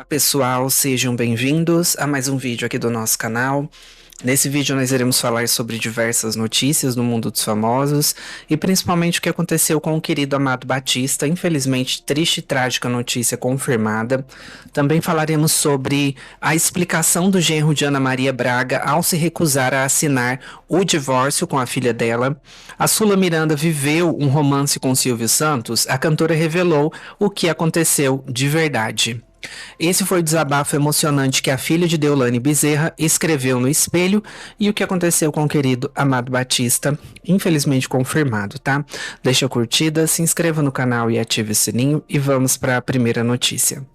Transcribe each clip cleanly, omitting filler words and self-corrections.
Pessoal, sejam bem-vindos a mais um vídeo aqui do nosso canal. Nesse vídeo nós iremos falar sobre diversas notícias no mundo dos famosos e principalmente o que aconteceu com o querido Amado Batista, infelizmente triste e trágica notícia confirmada. Também falaremos sobre a explicação do genro de Ana Maria Braga ao se recusar a assinar o divórcio com a filha dela. A Sula Miranda viveu um romance com Silvio Santos, a cantora revelou o que aconteceu de verdade. Esse foi o desabafo emocionante que a filha de Deolane Bezerra escreveu no espelho e o que aconteceu com o querido Amado Batista, infelizmente confirmado, tá? Deixa a curtida, se inscreva no canal e ative o sininho e vamos para a primeira notícia.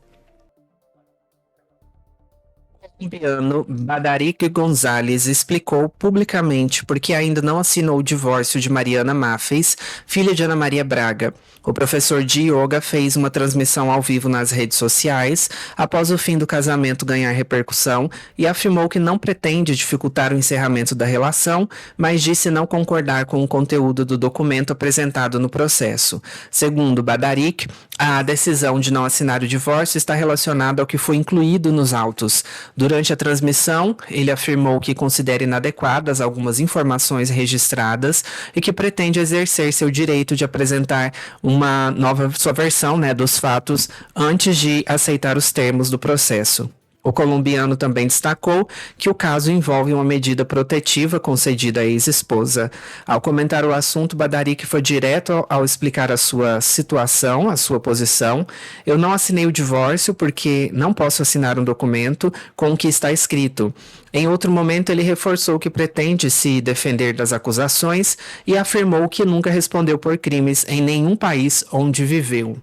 O colombiano Badarique González explicou publicamente por que ainda não assinou o divórcio de Mariana Maffes, filha de Ana Maria Braga. O professor de yoga fez uma transmissão ao vivo nas redes sociais após o fim do casamento ganhar repercussão e afirmou que não pretende dificultar o encerramento da relação, mas disse não concordar com o conteúdo do documento apresentado no processo. Segundo Badarique, a decisão de não assinar o divórcio está relacionada ao que foi incluído nos autos. Durante a transmissão, ele afirmou que considera inadequadas algumas informações registradas e que pretende exercer seu direito de apresentar uma nova sua versão, dos fatos antes de aceitar os termos do processo. O colombiano também destacou que o caso envolve uma medida protetiva concedida à ex-esposa. Ao comentar o assunto, Badarique foi direto ao explicar a sua situação, a sua posição. Eu não assinei o divórcio porque não posso assinar um documento com o que está escrito. Em outro momento, ele reforçou que pretende se defender das acusações e afirmou que nunca respondeu por crimes em nenhum país onde viveu.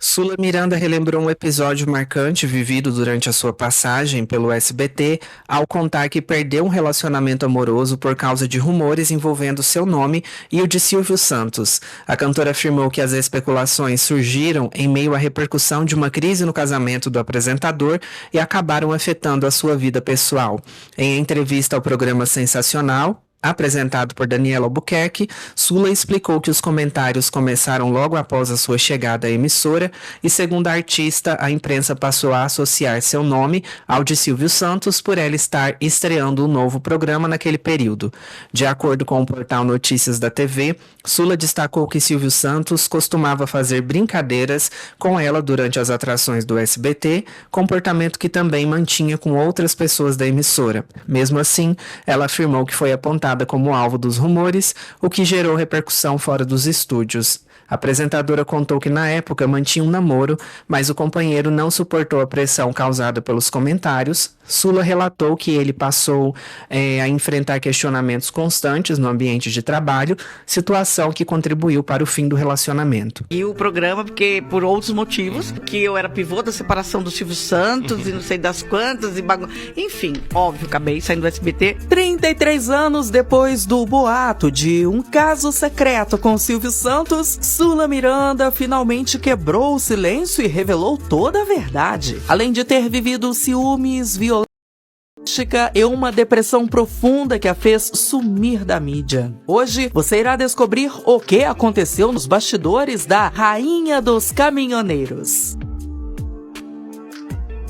Sula Miranda relembrou um episódio marcante vivido durante a sua passagem pelo SBT ao contar que perdeu um relacionamento amoroso por causa de rumores envolvendo seu nome e o de Silvio Santos. A cantora afirmou que as especulações surgiram em meio à repercussão de uma crise no casamento do apresentador e acabaram afetando a sua vida pessoal. Em entrevista ao programa Sensacional, apresentado por Daniela Albuquerque, Sula explicou que os comentários começaram logo após a sua chegada à emissora e, segundo a artista, a imprensa passou a associar seu nome ao de Silvio Santos por ela estar estreando um novo programa naquele período. De acordo com o portal Notícias da TV, Sula destacou que Silvio Santos costumava fazer brincadeiras com ela durante as atrações do SBT, comportamento que também mantinha com outras pessoas da emissora. Mesmo assim, ela afirmou que foi apontada como alvo dos rumores, o que gerou repercussão fora dos estúdios. A apresentadora contou que na época mantinha um namoro, mas o companheiro não suportou a pressão causada pelos comentários. Sula relatou que ele passou a enfrentar questionamentos constantes no ambiente de trabalho, situação que contribuiu para o fim do relacionamento. E o programa, porque por outros motivos, que eu era pivô da separação do Silvio Santos e não sei das quantas, enfim, óbvio, acabei saindo do SBT. 33 anos depois do boato de um caso secreto com Silvio Santos, Sula Miranda finalmente quebrou o silêncio e revelou toda a verdade. Além de ter vivido ciúmes, violência e uma depressão profunda que a fez sumir da mídia. Hoje, você irá descobrir o que aconteceu nos bastidores da Rainha dos Caminhoneiros.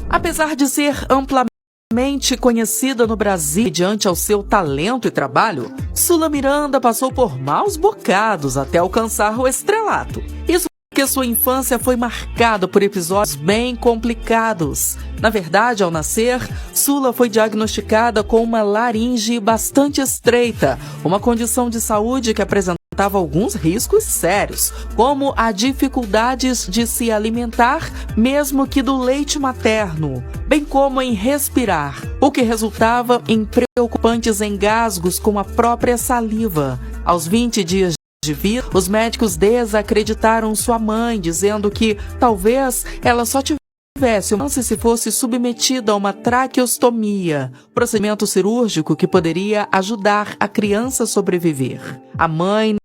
Apesar de ser amplamente conhecida no Brasil diante ao seu talento e trabalho, Sula Miranda passou por maus bocados até alcançar o estrelato. Isso porque sua infância foi marcada por episódios bem complicados. Na verdade, ao nascer, Sula foi diagnosticada com uma laringe bastante estreita, uma condição de saúde que apresentava alguns riscos sérios, como a dificuldades de se alimentar, mesmo que do leite materno, bem como em respirar, o que resultava em preocupantes engasgos com a própria saliva. Aos 20 dias de vida, os médicos desacreditaram sua mãe, dizendo que talvez ela só tivesse uma chance se fosse submetida a uma traqueostomia, procedimento cirúrgico que poderia ajudar a criança a sobreviver. A mãe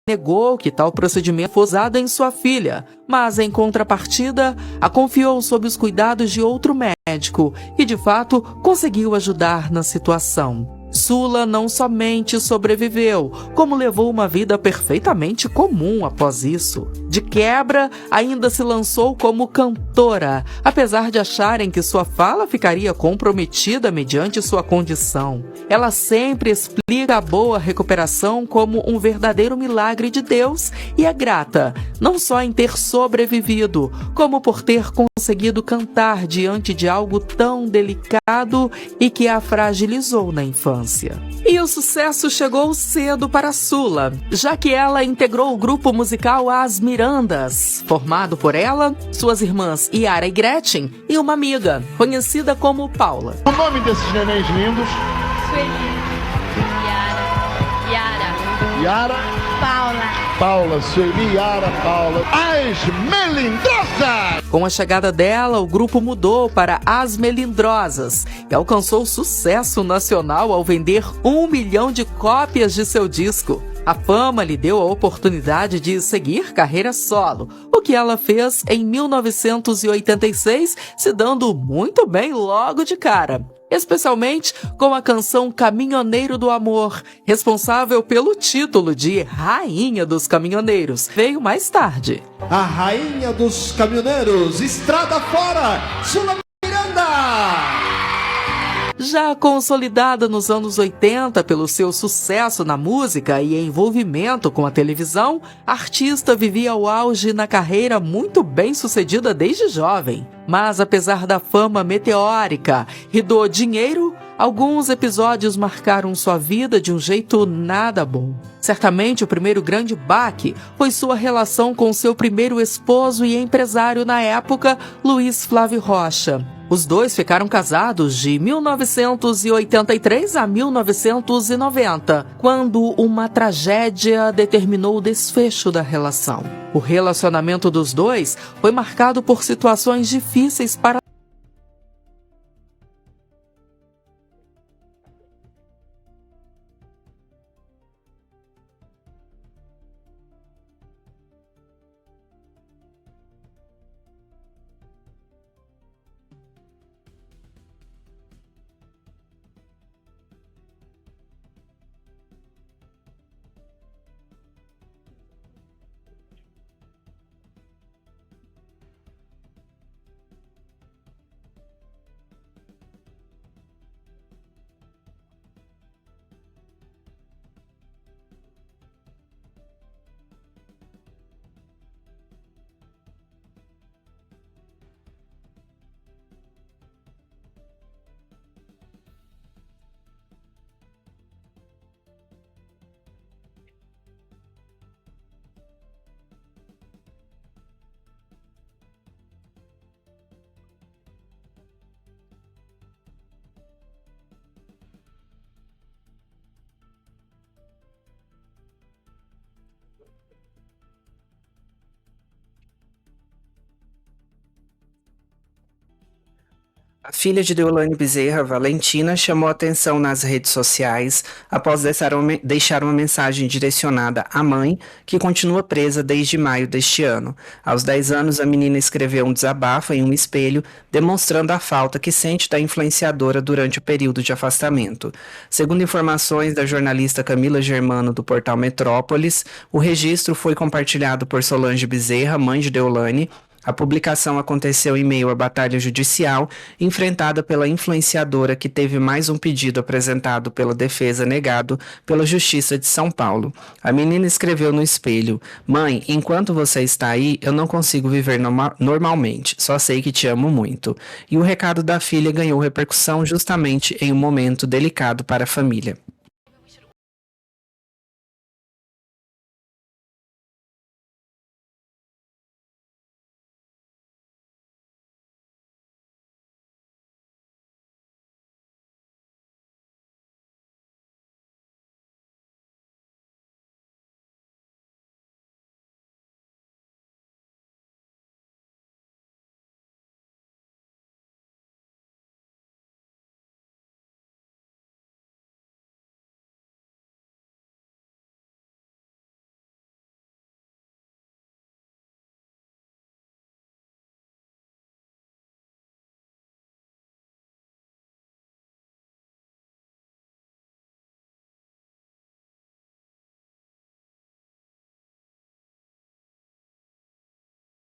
negou que tal procedimento fosse usado em sua filha, mas em contrapartida, a confiou sob os cuidados de outro médico, que de fato conseguiu ajudar na situação. Sula não somente sobreviveu, como levou uma vida perfeitamente comum após isso. De quebra, ainda se lançou como cantora, apesar de acharem que sua fala ficaria comprometida mediante sua condição. Ela sempre explica a boa recuperação como um verdadeiro milagre de Deus e é grata, não só em ter sobrevivido, como por ter conseguido cantar diante de algo tão delicado e que a fragilizou na infância. E o sucesso chegou cedo para Sula, já que ela integrou o grupo musical As Mirandas, formado por ela, suas irmãs Yara e Gretchen e uma amiga, conhecida como Paula. O nome desses nenéns lindos? Sueli, Yara, Yara, Paula. Paula, Sueli, Yara, Paula, as Melindrosas! Com a chegada dela, o grupo mudou para As Melindrosas e alcançou sucesso nacional ao vender 1 milhão de cópias de seu disco. A fama lhe deu a oportunidade de seguir carreira solo, o que ela fez em 1986, se dando muito bem logo de cara. Especialmente com a canção Caminhoneiro do Amor, responsável pelo título de Rainha dos Caminhoneiros. Veio mais tarde. A rainha dos caminhoneiros, estrada fora, Sula Miranda! Já consolidada nos anos 80 pelo seu sucesso na música e envolvimento com a televisão, a artista vivia o auge na carreira muito bem sucedida desde jovem. Mas apesar da fama meteórica e do dinheiro, alguns episódios marcaram sua vida de um jeito nada bom. Certamente o primeiro grande baque foi sua relação com seu primeiro esposo e empresário na época, Luiz Flávio Rocha. Os dois ficaram casados de 1983 a 1990, quando uma tragédia determinou o desfecho da relação. O relacionamento dos dois foi marcado por situações difíceis para A filha de Deolane Bezerra, Valentina, chamou atenção nas redes sociais após deixar uma mensagem direcionada à mãe, que continua presa desde maio deste ano. Aos 10 anos, a menina escreveu um desabafo em um espelho, demonstrando a falta que sente da influenciadora durante o período de afastamento. Segundo informações da jornalista Camila Germano, do portal Metrópolis, o registro foi compartilhado por Solange Bezerra, mãe de Deolane. A publicação aconteceu em meio à batalha judicial enfrentada pela influenciadora, que teve mais um pedido apresentado pela defesa negado pela Justiça de São Paulo. A menina escreveu no espelho: "Mãe, enquanto você está aí, eu não consigo viver normalmente, só sei que te amo muito." E o recado da filha ganhou repercussão justamente em um momento delicado para a família.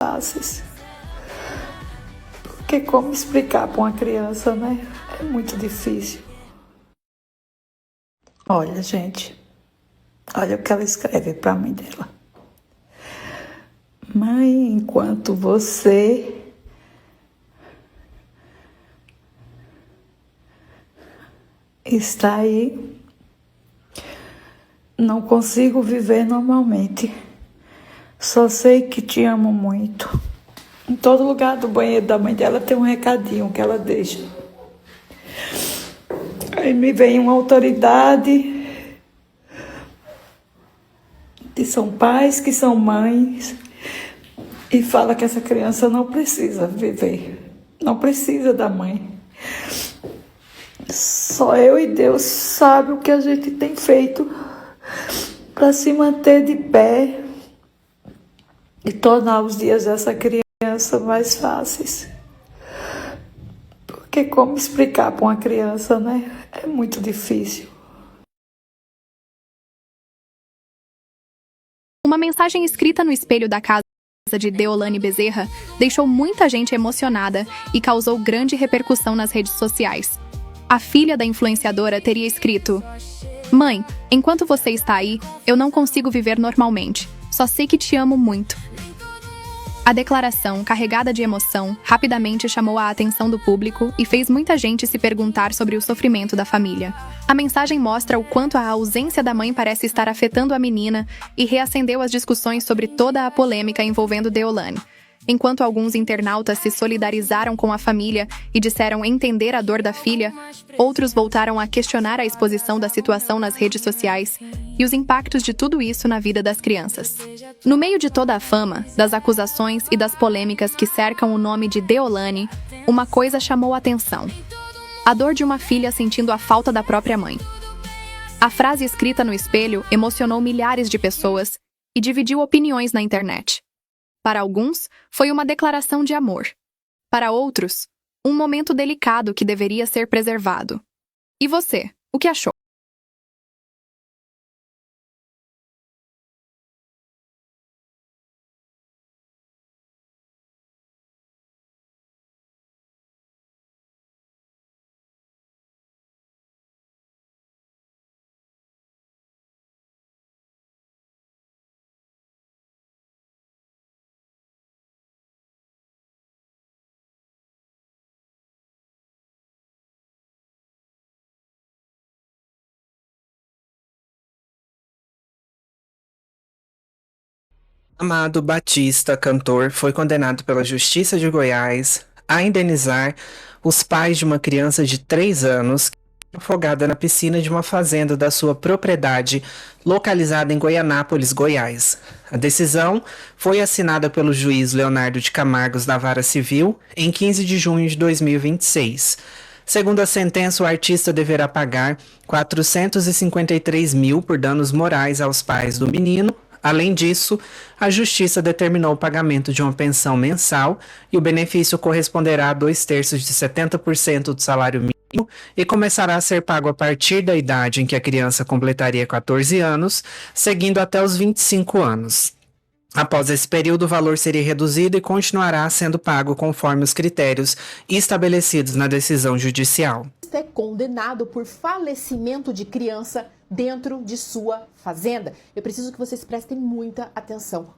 fáceis. Porque como explicar para uma criança, né? É muito difícil. Olha, gente, olha o que ela escreve para a mãe dela. Mãe, enquanto você está aí, não consigo viver normalmente. Só sei que te amo muito. Em todo lugar do banheiro da mãe dela tem um recadinho que ela deixa. Aí me vem uma autoridade, que são pais, que são mães, e fala que essa criança não precisa viver, não precisa da mãe. Só eu e Deus sabe o que a gente tem feito para se manter de pé e tornar os dias dessa criança mais fáceis. Porque como explicar para uma criança, né? É muito difícil. Uma mensagem escrita no espelho da casa de Deolane Bezerra deixou muita gente emocionada e causou grande repercussão nas redes sociais. A filha da influenciadora teria escrito: "Mãe, enquanto você está aí, eu não consigo viver normalmente. Só sei que te amo muito." A declaração, carregada de emoção, rapidamente chamou a atenção do público e fez muita gente se perguntar sobre o sofrimento da família. A mensagem mostra o quanto a ausência da mãe parece estar afetando a menina e reacendeu as discussões sobre toda a polêmica envolvendo Deolane. Enquanto alguns internautas se solidarizaram com a família e disseram entender a dor da filha, outros voltaram a questionar a exposição da situação nas redes sociais e os impactos de tudo isso na vida das crianças. No meio de toda a fama, das acusações e das polêmicas que cercam o nome de Deolane, uma coisa chamou a atenção: a dor de uma filha sentindo a falta da própria mãe. A frase escrita no espelho emocionou milhares de pessoas e dividiu opiniões na internet. Para alguns, foi uma declaração de amor. Para outros, um momento delicado que deveria ser preservado. E você, o que achou? Amado Batista, cantor, foi condenado pela Justiça de Goiás a indenizar os pais de uma criança de 3 anos que foi afogada na piscina de uma fazenda da sua propriedade, localizada em Goianápolis, Goiás. A decisão foi assinada pelo juiz Leonardo de Camargos da Vara Civil em 15 de junho de 2026. Segundo a sentença, o artista deverá pagar 453 mil por danos morais aos pais do menino. Além disso, a Justiça determinou o pagamento de uma pensão mensal e o benefício corresponderá a 2/3 de 70% do salário mínimo e começará a ser pago a partir da idade em que a criança completaria 14 anos, seguindo até os 25 anos. Após esse período, o valor seria reduzido e continuará sendo pago conforme os critérios estabelecidos na decisão judicial. É condenado por falecimento de criança dentro de sua fazenda. Eu preciso que vocês prestem muita atenção,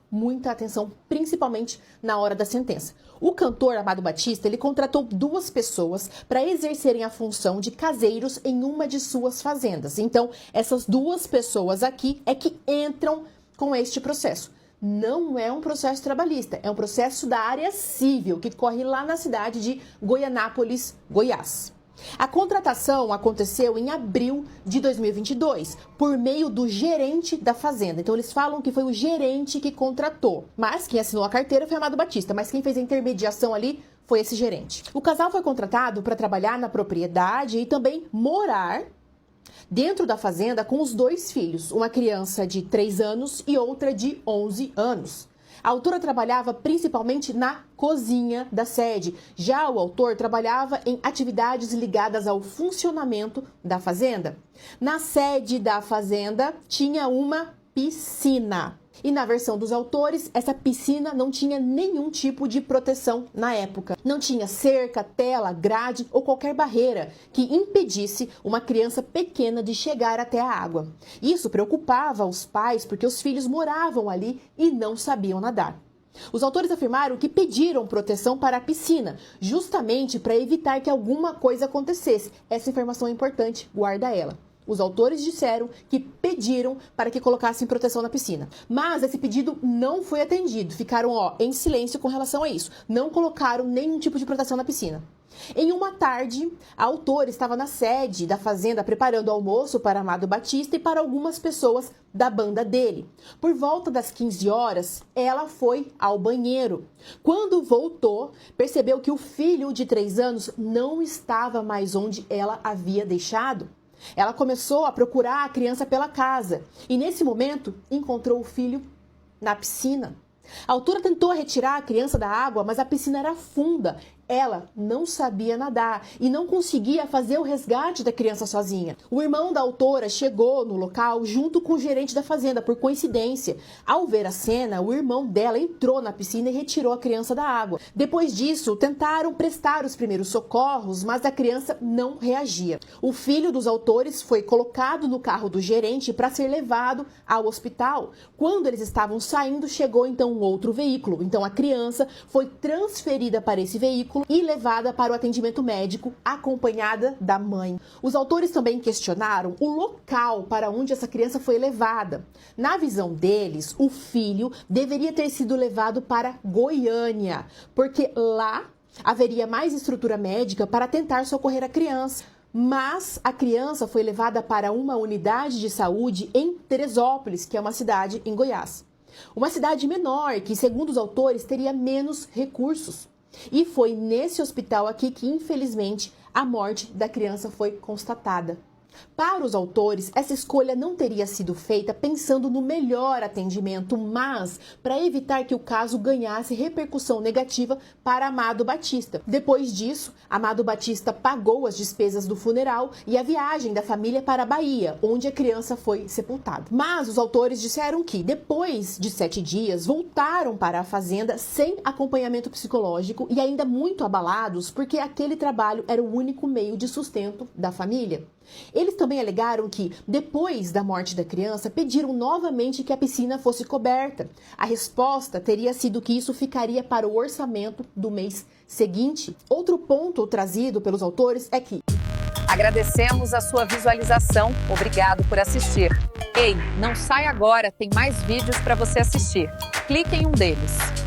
principalmente na hora da sentença. O cantor Amado Batista, ele contratou 2 pessoas para exercerem a função de caseiros em uma de suas fazendas. Então, essas 2 pessoas aqui é que entram com este processo. Não é um processo trabalhista, é um processo da área civil, que corre lá na cidade de Goianápolis, Goiás. A contratação aconteceu em abril de 2022, por meio do gerente da fazenda. Então, eles falam que foi o gerente que contratou. Mas quem assinou a carteira foi Amado Batista, mas quem fez a intermediação ali foi esse gerente. O casal foi contratado para trabalhar na propriedade e também morar dentro da fazenda com os 2 filhos, uma criança de 3 anos e outra de 11 anos. A autora trabalhava principalmente na cozinha da sede. Já o autor trabalhava em atividades ligadas ao funcionamento da fazenda. Na sede da fazenda tinha uma piscina. E na versão dos autores, essa piscina não tinha nenhum tipo de proteção na época. Não tinha cerca, tela, grade ou qualquer barreira que impedisse uma criança pequena de chegar até a água. Isso preocupava os pais porque os filhos moravam ali e não sabiam nadar. Os autores afirmaram que pediram proteção para a piscina, justamente para evitar que alguma coisa acontecesse. Essa informação é importante, guarda ela. Os autores disseram que pediram para que colocassem proteção na piscina. Mas esse pedido não foi atendido. Ficaram, em silêncio com relação a isso. Não colocaram nenhum tipo de proteção na piscina. Em uma tarde, a autora estava na sede da fazenda preparando almoço para Amado Batista e para algumas pessoas da banda dele. Por volta das 15 horas, ela foi ao banheiro. Quando voltou, percebeu que o filho de 3 anos não estava mais onde ela havia deixado. Ela começou a procurar a criança pela casa e, nesse momento, encontrou o filho na piscina. A autora tentou retirar a criança da água, mas a piscina era funda. Ela não sabia nadar e não conseguia fazer o resgate da criança sozinha. O irmão da autora chegou no local junto com o gerente da fazenda, por coincidência. Ao ver a cena, o irmão dela entrou na piscina e retirou a criança da água. Depois disso, tentaram prestar os primeiros socorros, mas a criança não reagia. O filho dos autores foi colocado no carro do gerente para ser levado ao hospital. Quando eles estavam saindo, chegou então um outro veículo. Então a criança foi transferida para esse veículo e levada para o atendimento médico, acompanhada da mãe. Os autores também questionaram o local para onde essa criança foi levada. Na visão deles, o filho deveria ter sido levado para Goiânia, porque lá haveria mais estrutura médica para tentar socorrer a criança. Mas a criança foi levada para uma unidade de saúde em Teresópolis, que é uma cidade em Goiás. Uma cidade menor que, segundo os autores, teria menos recursos. E foi nesse hospital aqui que, infelizmente, a morte da criança foi constatada. Para os autores, essa escolha não teria sido feita pensando no melhor atendimento, mas para evitar que o caso ganhasse repercussão negativa para Amado Batista. Depois disso, Amado Batista pagou as despesas do funeral e a viagem da família para a Bahia, onde a criança foi sepultada. Mas os autores disseram que, depois de 7 dias, voltaram para a fazenda sem acompanhamento psicológico e ainda muito abalados, porque aquele trabalho era o único meio de sustento da família. Eles também alegaram que, depois da morte da criança, pediram novamente que a piscina fosse coberta. A resposta teria sido que isso ficaria para o orçamento do mês seguinte. Outro ponto trazido pelos autores é que... Agradecemos a sua visualização. Obrigado por assistir. Ei, não sai agora, tem mais vídeos para você assistir. Clique em um deles.